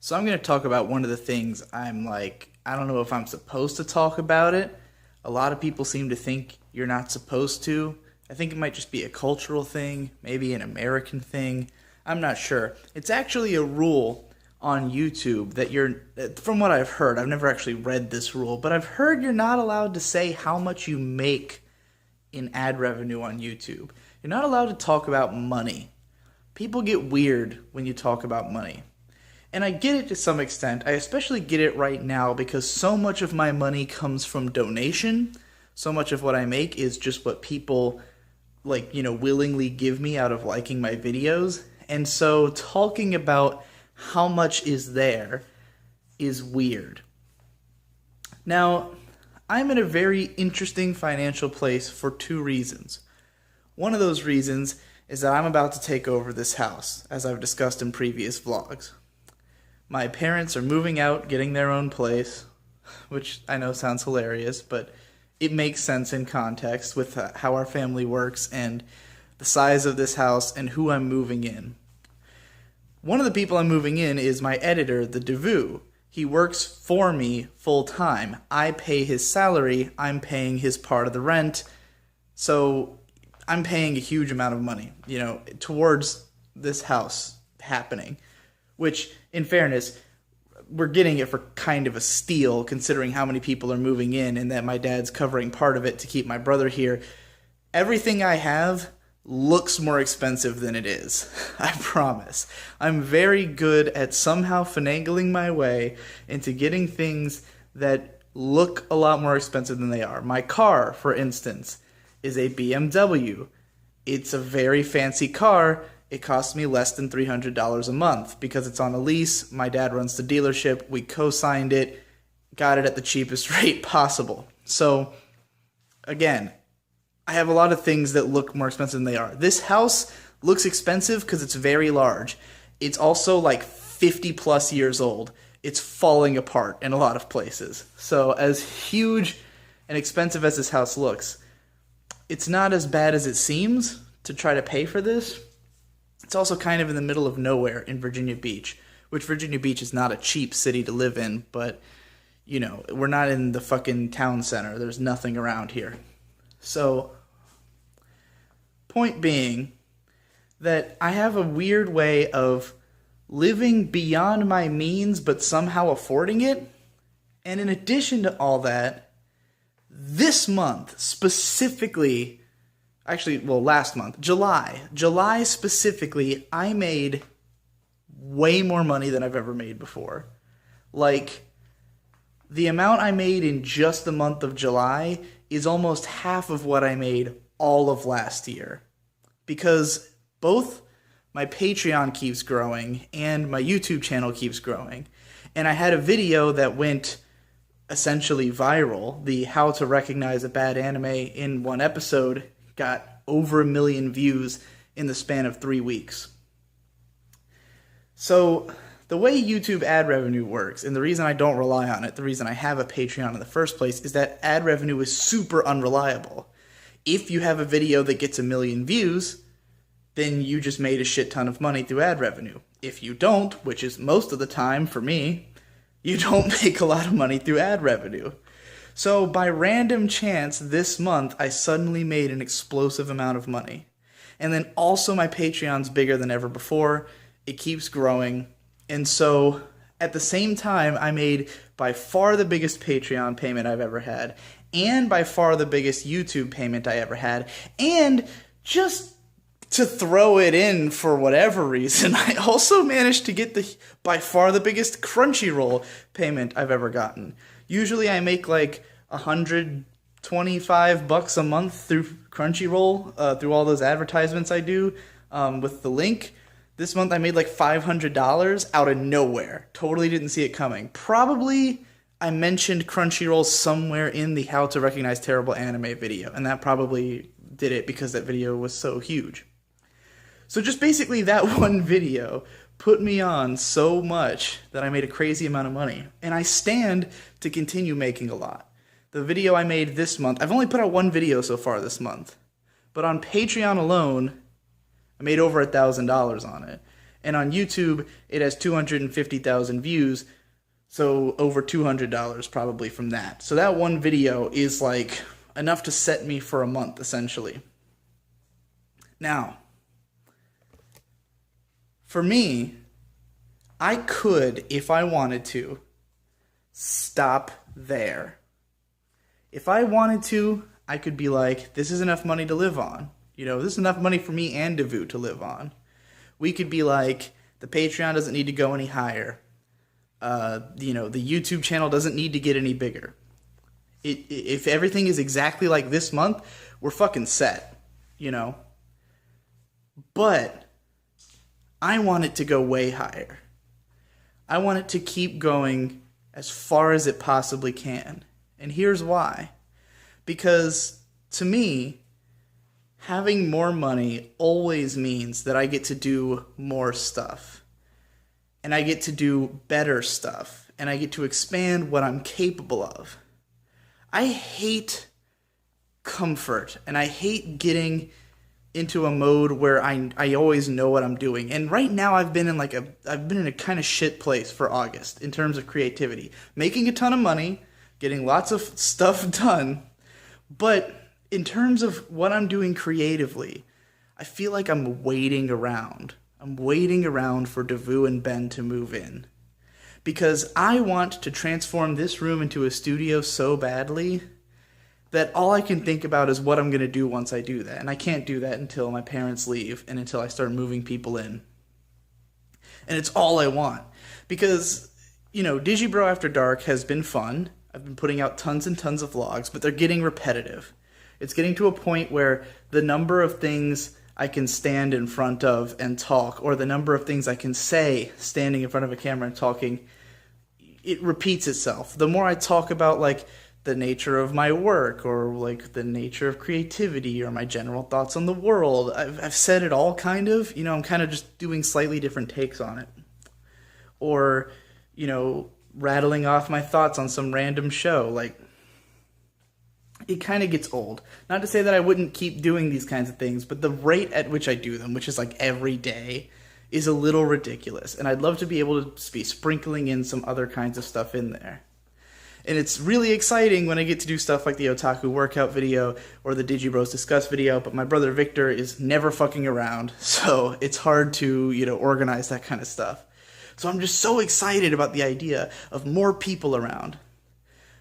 So I'm going to talk about one of the things I'm like, I don't know if I'm supposed to talk about it. A lot of people seem to think you're not supposed to. I think it might just be a cultural thing, maybe an American thing. I'm not sure. It's actually a rule on YouTube that from what I've heard, I've never actually read this rule, but I've heard you're not allowed to say how much you make in ad revenue on YouTube. You're not allowed to talk about money. People get weird when you talk about money. And I get it to some extent. I especially get it right now because so much of my money comes from donation. So much of what I make is just what people willingly give me out of liking my videos. And so talking about how much is there is weird. Now, I'm in a very interesting financial place for two reasons. One of those reasons is that I'm about to take over this house, as I've discussed in previous vlogs. My parents are moving out, getting their own place, which I know sounds hilarious, but it makes sense in context with how our family works and the size of this house and who I'm moving in. One of the people I'm moving in is my editor, the Devu. He works for me full time. I pay his salary, I'm paying his part of the rent, so I'm paying a huge amount of money, towards this house happening. Which, in fairness, we're getting it for kind of a steal, considering how many people are moving in and that my dad's covering part of it to keep my brother here. Everything I have looks more expensive than it is. I promise. I'm very good at somehow finagling my way into getting things that look a lot more expensive than they are. My car, for instance, is a BMW. It's a very fancy car. It costs me less than $300 a month because it's on a lease. My dad runs the dealership. We co-signed it, got it at the cheapest rate possible. So, again, I have a lot of things that look more expensive than they are. This house looks expensive because it's very large. It's also like 50 plus years old. It's falling apart in a lot of places. So as huge and expensive as this house looks, it's not as bad as it seems to try to pay for this. It's also kind of in the middle of nowhere in Virginia Beach, which Virginia Beach is not a cheap city to live in, but, we're not in the fucking town center. There's nothing around here. So, point being that I have a weird way of living beyond my means but somehow affording it. And in addition to all that, this month specifically, last month, July specifically, I made way more money than I've ever made before. Like, the amount I made in just the month of July is almost half of what I made all of last year. Because both my Patreon keeps growing and my YouTube channel keeps growing. And I had a video that went essentially viral. The how to recognize a bad anime in one episode got over 1 million views in the span of 3 weeks. So the way YouTube ad revenue works, and the reason I don't rely on it, the reason I have a Patreon in the first place, is that ad revenue is super unreliable. If you have a video that gets 1 million views, then you just made a shit ton of money through ad revenue. If you don't, which is most of the time for me, you don't make a lot of money through ad revenue. So by random chance, this month, I suddenly made an explosive amount of money. And then also my Patreon's bigger than ever before. It keeps growing. And so at the same time, I made by far the biggest Patreon payment I've ever had. And by far the biggest YouTube payment I ever had. And just to throw it in for whatever reason, I also managed to get by far the biggest Crunchyroll payment I've ever gotten. Usually I make like $125 a month through Crunchyroll, through all those advertisements I do with the link. This month I made like $500 out of nowhere. Totally didn't see it coming. Probably I mentioned Crunchyroll somewhere in the how to recognize terrible anime video, and that probably did it because that video was so huge. So just basically that one video put me on so much that I made a crazy amount of money. And I stand to continue making a lot. The video I made this month, I've only put out one video so far this month. But on Patreon alone, I made over $1,000 on it. And on YouTube, it has 250,000 views, so over $200 probably from that. So that one video is like enough to set me for a month, essentially. Now, for me, I could, if I wanted to, stop there. If I wanted to, I could be like, this is enough money to live on. You know, this is enough money for me and Devu to live on. We could be like, the Patreon doesn't need to go any higher. You know, the YouTube channel doesn't need to get any bigger. If everything is exactly like this month, we're fucking set, you know? But I want it to go way higher. I want it to keep going as far as it possibly can. And here's why. Because to me, having more money always means that I get to do more stuff. And I get to do better stuff. And I get to expand what I'm capable of. I hate comfort. And I hate getting into a mode where I always know what I'm doing. And right now I've been in a kind of shit place for August in terms of creativity. Making a ton of money, getting lots of stuff done, but in terms of what I'm doing creatively, I feel like I'm waiting around. I'm waiting around for Devu and Ben to move in. Because I want to transform this room into a studio so badly that all I can think about is what I'm going to do once I do that. And I can't do that until my parents leave and until I start moving people in. And it's all I want. Because, you know, Digibro After Dark has been fun. I've been putting out tons and tons of vlogs, but they're getting repetitive. It's getting to a point where the number of things I can stand in front of and talk, or the number of things I can say standing in front of a camera and talking, it repeats itself. The more I talk about, like, the nature of my work, or like the nature of creativity, or my general thoughts on the world, I've said it all kind of, you know, I'm kind of just doing slightly different takes on it. Or, you know, rattling off my thoughts on some random show, like, it kind of gets old. Not to say that I wouldn't keep doing these kinds of things, but the rate at which I do them, which is like every day, is a little ridiculous. And I'd love to be able to be sprinkling in some other kinds of stuff in there. And it's really exciting when I get to do stuff like the Otaku workout video or the Digibros Discuss video, but my brother Victor is never fucking around, so it's hard to, you know, organize that kind of stuff. So I'm just so excited about the idea of more people around.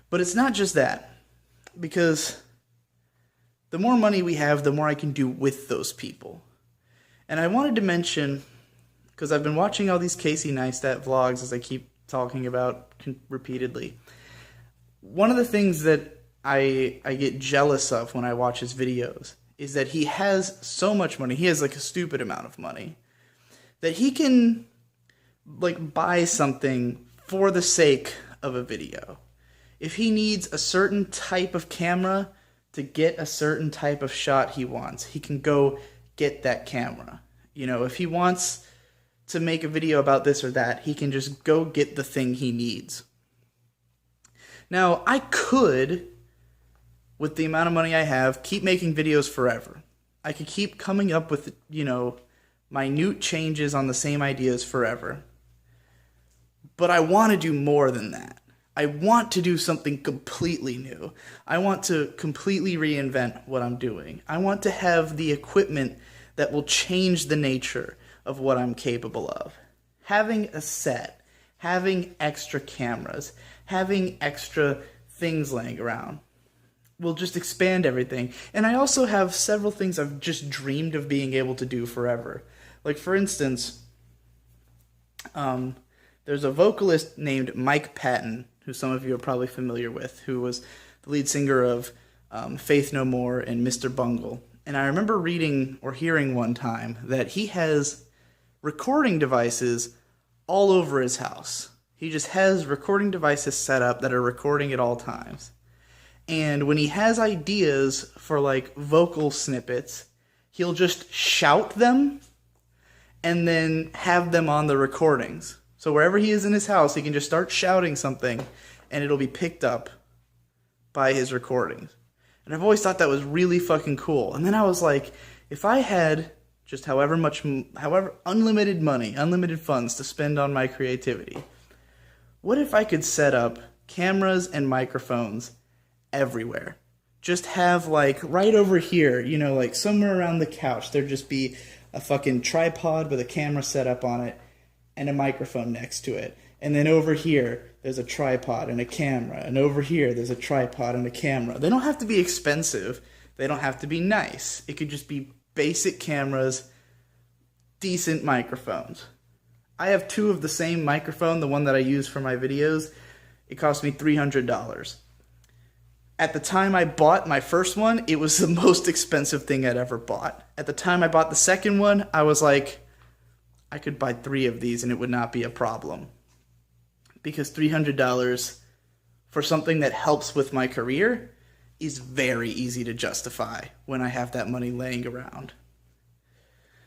But it's not just that, because the more money we have, the more I can do with those people. And I wanted to mention, because I've been watching all these Casey Neistat vlogs, as I keep talking about repeatedly. One of the things that I get jealous of when I watch his videos is that he has so much money. He has like a stupid amount of money that he can like buy something for the sake of a video. If he needs a certain type of camera to get a certain type of shot he wants, he can go get that camera. You know, if he wants to make a video about this or that, he can just go get the thing he needs. Now, I could, with the amount of money I have, keep making videos forever. I could keep coming up with, you know, minute changes on the same ideas forever. But I want to do more than that. I want to do something completely new. I want to completely reinvent what I'm doing. I want to have the equipment that will change the nature of what I'm capable of. Having a set, having extra cameras, having extra things laying around will just expand everything. And I also have several things I've just dreamed of being able to do forever. Like, for instance, there's a vocalist named Mike Patton, who some of you are probably familiar with, who was the lead singer of Faith No More and Mr. Bungle. And I remember reading or hearing one time that he has recording devices all over his house. He just has recording devices set up that are recording at all times. And when he has ideas for like vocal snippets, he'll just shout them and then have them on the recordings. So wherever he is in his house, he can just start shouting something and it'll be picked up by his recordings. And I've always thought that was really fucking cool. And then I was like, if I had just however unlimited money, unlimited funds to spend on my creativity. What if I could set up cameras and microphones everywhere? Just have like right over here, like somewhere around the couch, there'd just be a fucking tripod with a camera set up on it and a microphone next to it. And then over here, there's a tripod and a camera. And over here, there's a tripod and a camera. They don't have to be expensive. They don't have to be nice. It could just be basic cameras, decent microphones. I have two of the same microphone, the one that I use for my videos. It cost me $300. At the time I bought my first one, it was the most expensive thing I'd ever bought. At the time I bought the second one, I was like, I could buy 3 of these and it would not be a problem. Because $300 for something that helps with my career is very easy to justify when I have that money laying around.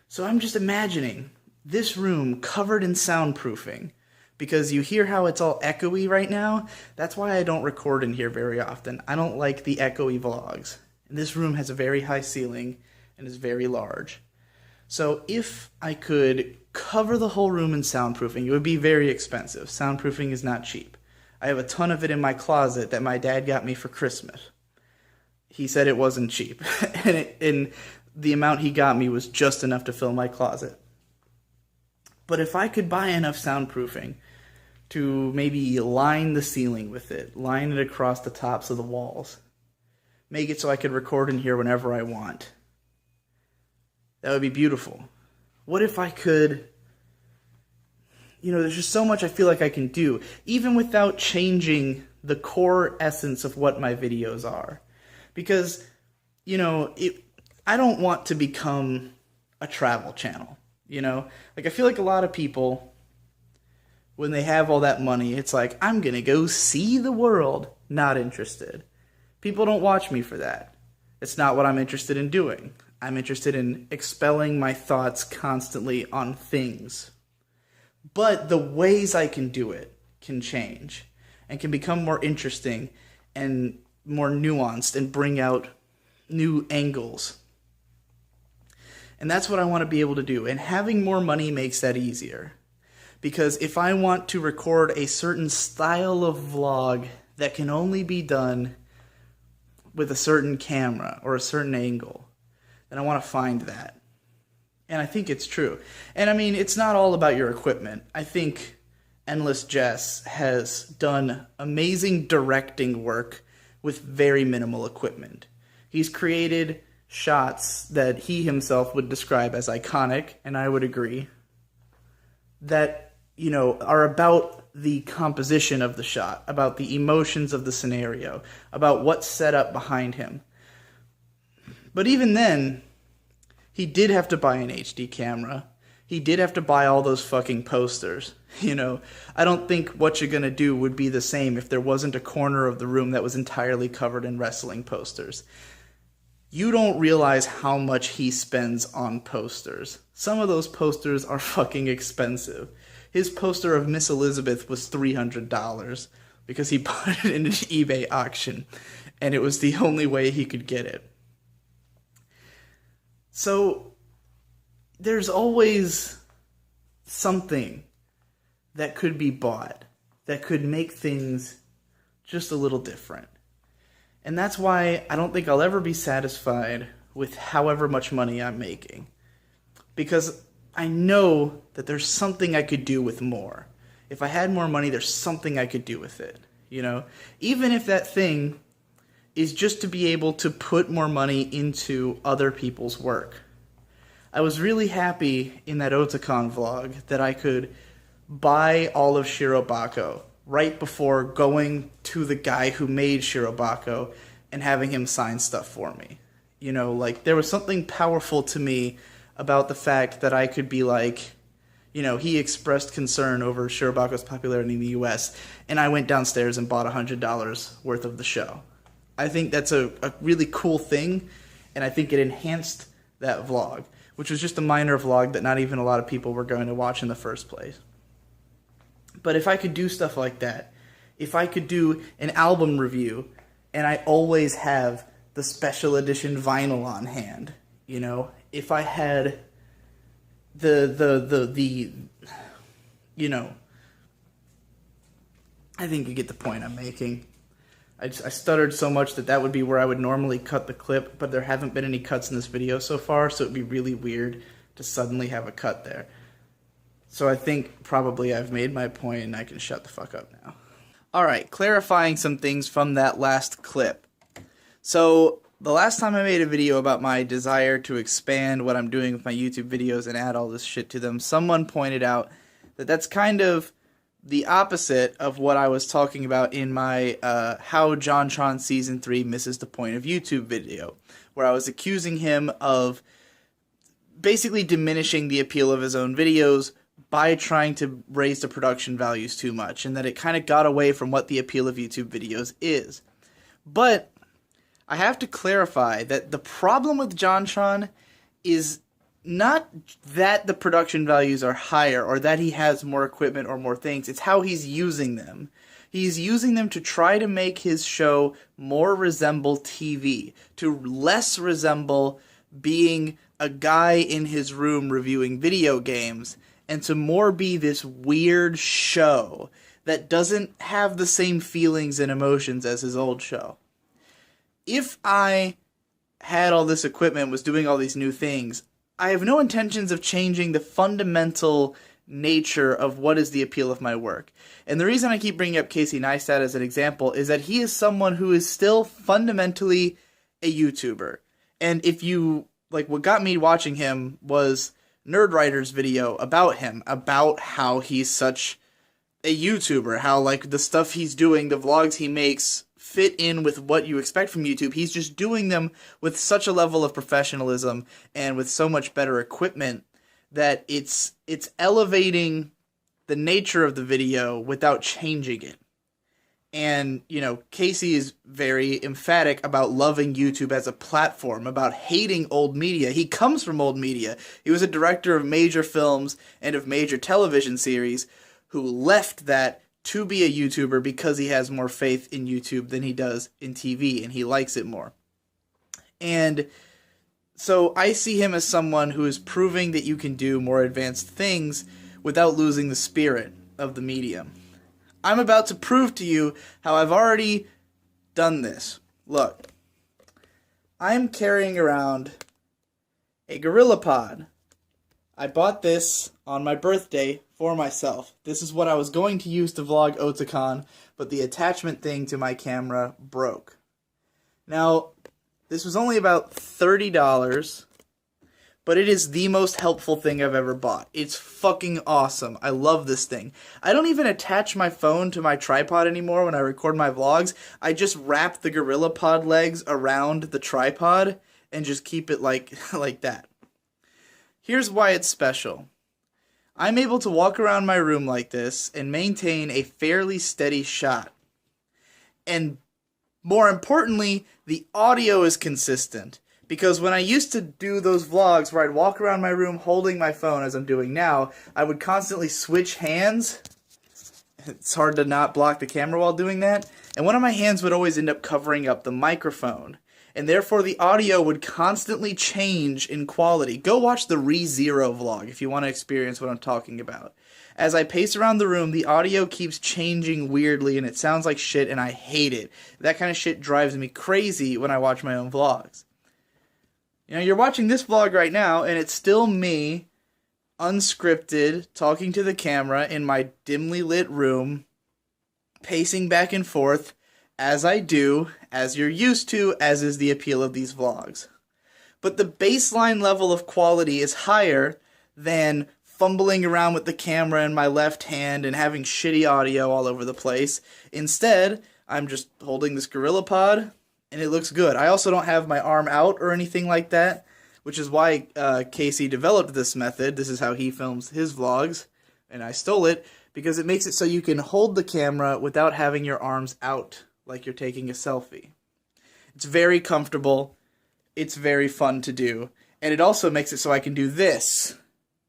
So I'm just imagining this room covered in soundproofing, because you hear how it's all echoey right now. That's why I don't record in here very often. I don't like the echoey vlogs. And this room has a very high ceiling and is very large. So if I could cover the whole room in soundproofing, it would be very expensive. Soundproofing is not cheap. I have a ton of it in my closet that my dad got me for Christmas. He said it wasn't cheap, and the amount he got me was just enough to fill my closet. But if I could buy enough soundproofing to maybe line the ceiling with it, line it across the tops of the walls, make it so I could record in here whenever I want, that would be beautiful. What if I could, there's just so much I feel like I can do, even without changing the core essence of what my videos are. Because, I don't want to become a travel channel, Like, I feel like a lot of people, when they have all that money, it's like, I'm going to go see the world. Not interested. People don't watch me for that. It's not what I'm interested in doing. I'm interested in expelling my thoughts constantly on things. But the ways I can do it can change and can become more interesting and more nuanced and bring out new angles. And that's what I want to be able to do. And having more money makes that easier. Because if I want to record a certain style of vlog that can only be done with a certain camera or a certain angle, then I want to find that. And I think it's true. And I mean, it's not all about your equipment. I think Endless Jess has done amazing directing work with very minimal equipment. He's created shots that he himself would describe as iconic, and I would agree, that, are about the composition of the shot, about the emotions of the scenario, about what's set up behind him. But even then, he did have to buy an HD camera. He did have to buy all those fucking posters. I don't think What You Gonna Do would be the same if there wasn't a corner of the room that was entirely covered in wrestling posters. You don't realize how much he spends on posters. Some of those posters are fucking expensive. His poster of Miss Elizabeth was $300 because he bought it in an eBay auction, and it was the only way he could get it. So there's always something that could be bought that could make things just a little different. And that's why I don't think I'll ever be satisfied with however much money I'm making. Because I know that there's something I could do with more. If I had more money, there's something I could do with it. Even if that thing is just to be able to put more money into other people's work. I was really happy in that Otakon vlog that I could buy all of Shirobako right before going to the guy who made Shirobako and having him sign stuff for me. There was something powerful to me about the fact that I could be like, he expressed concern over Shirobako's popularity in the US, and I went downstairs and bought $100 worth of the show. I think that's a really cool thing, and I think it enhanced that vlog, which was just a minor vlog that not even a lot of people were going to watch in the first place. But if I could do stuff like that, if I could do an album review, and I always have the special edition vinyl on hand, if I had the you know, I think you get the point I'm making. I stuttered so much that would be where I would normally cut the clip, but there haven't been any cuts in this video so far, so it'd be really weird to suddenly have a cut there. So I think probably I've made my point and I can shut the fuck up now. Alright, clarifying some things from that last clip. So, the last time I made a video about my desire to expand what I'm doing with my YouTube videos and add all this shit to them, someone pointed out that that's kind of the opposite of what I was talking about in my How JonTron Season 3 Misses the Point of YouTube video, where I was accusing him of basically diminishing the appeal of his own videos by trying to raise the production values too much, and that it kind of got away from what the appeal of YouTube videos is. But I have to clarify that the problem with JonTron is not that the production values are higher or that he has more equipment or more things. It's how he's using them. He's using them to try to make his show more resemble TV, to less resemble being a guy in his room reviewing video games, and to more be this weird show that doesn't have the same feelings and emotions as his old show. If I had all this equipment, was doing all these new things, I have no intentions of changing the fundamental nature of what is the appeal of my work. And the reason I keep bringing up Casey Neistat as an example is that he is someone who is still fundamentally a YouTuber. And if you, like, what got me watching him was Nerdwriter's video about him, about how he's such a YouTuber, how, like, the stuff he's doing, the vlogs he makes fit in with what you expect from YouTube. He's just doing them with such a level of professionalism and with so much better equipment that it's elevating the nature of the video without changing it. And, you know, Casey is very emphatic about loving YouTube as a platform, about hating old media. He comes from old media. He was a director of major films and of major television series who left that to be a YouTuber because he has more faith in YouTube than he does in TV, and he likes it more. And so I see him as someone who is proving that you can do more advanced things without losing the spirit of the medium. I'm about to prove to you how I've already done this. Look, I'm carrying around a GorillaPod. I bought this on my birthday for myself. This is what I was going to use to vlog Otakon, but the attachment thing to my camera broke. Now, this was only about $30, but it is the most helpful thing I've ever bought. It's fucking awesome. I love this thing. I don't even attach my phone to my tripod anymore when I record my vlogs. I just wrap the GorillaPod legs around the tripod and just keep it like that. Here's why it's special. I'm able to walk around my room like this and maintain a fairly steady shot. And more importantly, the audio is consistent. Because when I used to do those vlogs where I'd walk around my room holding my phone as I'm doing now, I would constantly switch hands. It's hard to not block the camera while doing that. And one of my hands would always end up covering up the microphone. And therefore the audio would constantly change in quality. Go watch the ReZero vlog if you want to experience what I'm talking about. As I pace around the room, the audio keeps changing weirdly and it sounds like shit and I hate it. That kind of shit drives me crazy when I watch my own vlogs. You know, you're watching this vlog right now and it's still me, unscripted, talking to the camera in my dimly lit room, pacing back and forth, as I do, as you're used to, as is the appeal of these vlogs. But the baseline level of quality is higher than fumbling around with the camera in my left hand and having shitty audio all over the place. Instead, I'm just holding this GorillaPod, and it looks good. I also don't have my arm out or anything like that, which is why Casey developed this method. This is how he films his vlogs, and I stole it, because it makes it so you can hold the camera without having your arms out, like you're taking a selfie. It's very comfortable, it's very fun to do, and it also makes it so I can do this,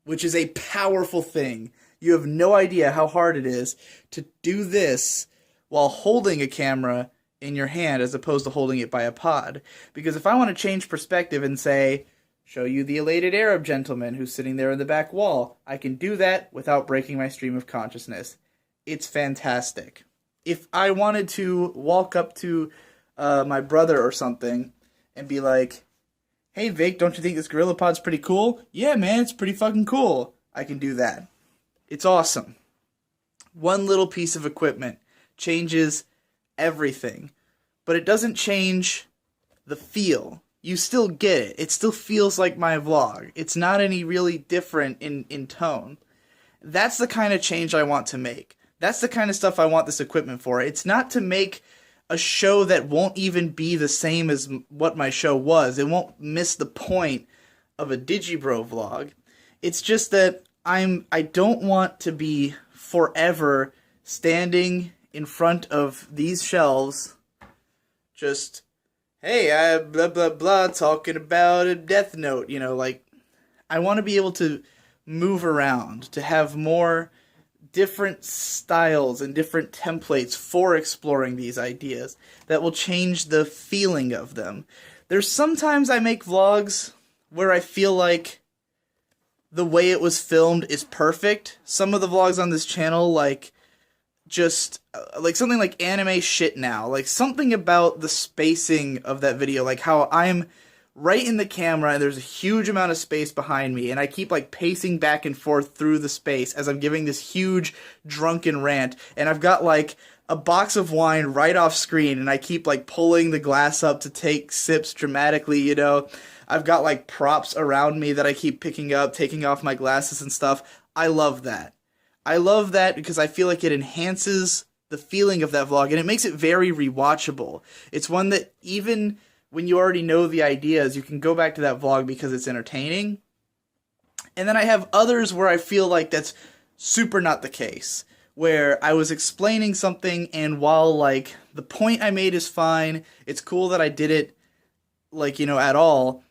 which is a powerful thing. You have no idea how hard it is to do this while holding a camera in your hand as opposed to holding it by a pod. Because if I want to change perspective and say, show you the elated Arab gentleman who's sitting there in the back wall. I can do that without breaking my stream of consciousness. It's fantastic. If I wanted to walk up to my brother or something and be like, hey Vic, don't you think this GorillaPod's pretty cool? Yeah man, it's pretty fucking cool. I can do that. It's awesome. One little piece of equipment changes everything, but it doesn't change the feel. You still get it. It still feels like my vlog. It's not any really different in tone. That's the kind of change I want to make. That's the kind of stuff I want this equipment for. It's not to make a show that won't even be the same as what my show was. It won't miss the point of a Digibro vlog. It's just that I don't want to be forever standing in front of these shelves just, hey, I blah blah blah talking about a Death Note, you know, like, I want to be able to move around, to have more different styles and different templates for exploring these ideas that will change the feeling of them. There's sometimes I make vlogs where I feel like the way it was filmed is perfect. Some of the vlogs on this channel, like, just, like, something like anime shit now. Like, something about the spacing of that video, like how I'm right in the camera and there's a huge amount of space behind me, and I keep, like, pacing back and forth through the space as I'm giving this huge drunken rant, and I've got, like, a box of wine right off screen, and I keep, like, pulling the glass up to take sips dramatically, you know. I've got, like, props around me that I keep picking up, taking off my glasses and stuff. I love that. I love that because I feel like it enhances the feeling of that vlog, and it makes it very rewatchable. It's one that even when you already know the ideas, you can go back to that vlog because it's entertaining. And then I have others where I feel like that's super not the case, where I was explaining something, and while, like, the point I made is fine, it's cool that I did it, like, you know, at all,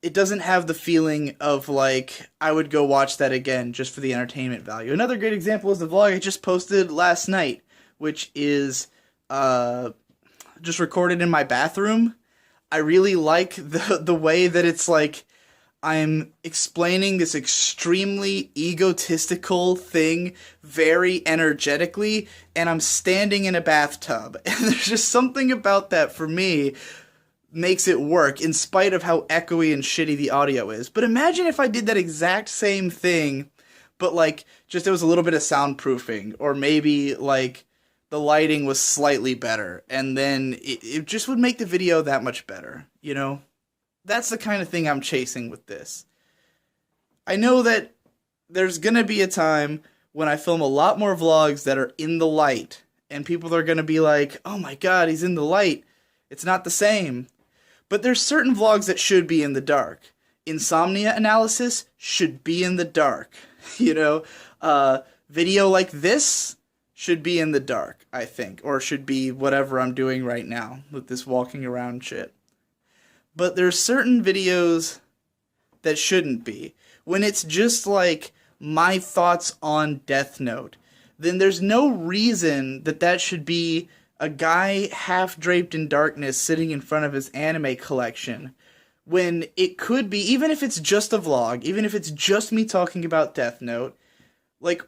it doesn't have the feeling of, like, I would go watch that again just for the entertainment value. Another great example is the vlog I just posted last night, which is just recorded in my bathroom. I really like the way that it's, like, I'm explaining this extremely egotistical thing very energetically, and I'm standing in a bathtub. And there's just something about that, for me, makes it work in spite of how echoey and shitty the audio is. But imagine if I did that exact same thing, but, like, just there was a little bit of soundproofing, or maybe, like, the lighting was slightly better, and then it just would make the video that much better, you know? That's the kind of thing I'm chasing with this. I know that there's gonna be a time when I film a lot more vlogs that are in the light, and people are gonna be like, oh my god, he's in the light. It's not the same. But there's certain vlogs that should be in the dark. Insomnia analysis should be in the dark. You know, video like this should be in the dark, I think. Or should be whatever I'm doing right now with this walking around shit. But there's certain videos that shouldn't be. When it's just like my thoughts on Death Note, then there's no reason that that should be a guy half draped in darkness sitting in front of his anime collection, when it could be, even if it's just a vlog, even if it's just me talking about Death Note, like,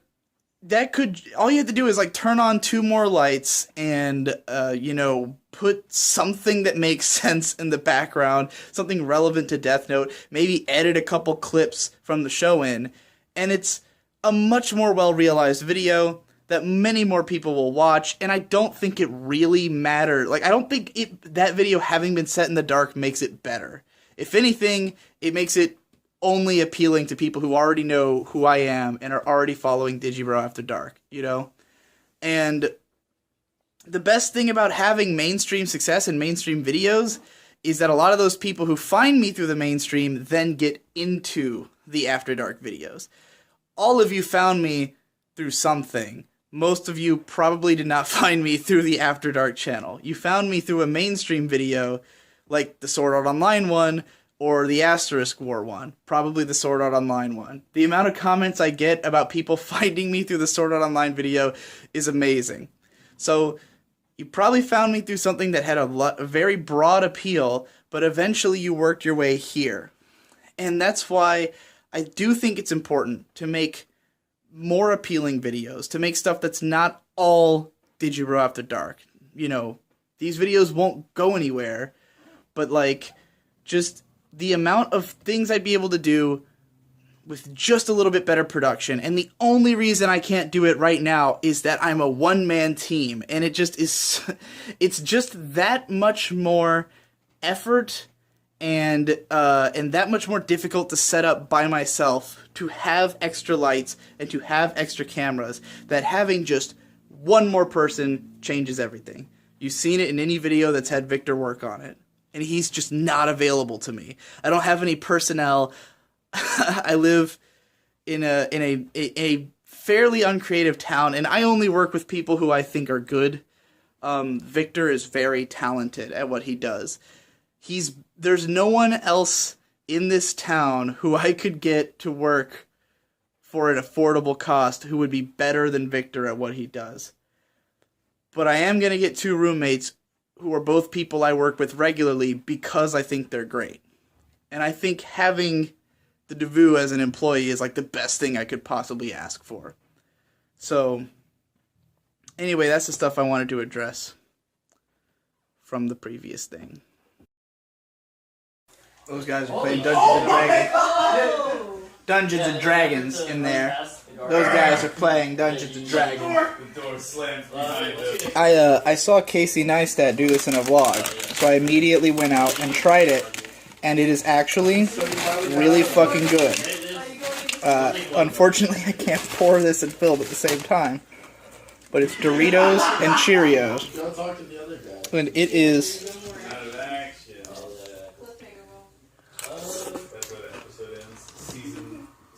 that could, all you have to do is, like, turn on 2 more lights and, you know, put something that makes sense in the background, something relevant to Death Note, maybe edit a couple clips from the show in, and it's a much more well-realized video that many more people will watch, and I don't think it really matters. Like, I don't think that video having been set in the dark makes it better. If anything, it makes it only appealing to people who already know who I am and are already following Digibro After Dark, you know? And the best thing about having mainstream success and mainstream videos is that a lot of those people who find me through the mainstream then get into the After Dark videos. All of you found me through something. Most of you probably did not find me through the After Dark channel. You found me through a mainstream video, like the Sword Art Online one, or the Asterisk War one. Probably the Sword Art Online one. The amount of comments I get about people finding me through the Sword Art Online video is amazing. So, you probably found me through something that had a very broad appeal, but eventually you worked your way here. And that's why I do think it's important to make more appealing videos, to make stuff that's not all Digibro After Dark. You know, these videos won't go anywhere, but like, just the amount of things I'd be able to do with just a little bit better production. And the only reason I can't do it right now is that I'm a one-man team, and it just is, it's just that much more effort and that much more difficult to set up by myself, to have extra lights and to have extra cameras, that having just one more person changes everything. You've seen it in any video that's had Victor work on it, and he's just not available to me. I don't have any personnel. I live in a fairly uncreative town, and I only work with people who I think are good. Victor is very talented at what he does. There's no one else in this town who I could get to work for an affordable cost who would be better than Victor at what he does. But I am going to get 2 roommates who are both people I work with regularly because I think they're great. And I think having the Devu as an employee is like the best thing I could possibly ask for. So, anyway, that's the stuff I wanted to address from the previous thing. Those guys are playing Dungeons and Dragons in there. Those guys are playing Dungeons and Dragons. The door slams behind us. I saw Casey Neistat do this in a vlog, so I immediately went out and tried it, and it is actually really fucking good. Unfortunately, I can't pour this and film at the same time, but it's Doritos and Cheerios, and it is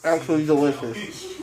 absolutely delicious.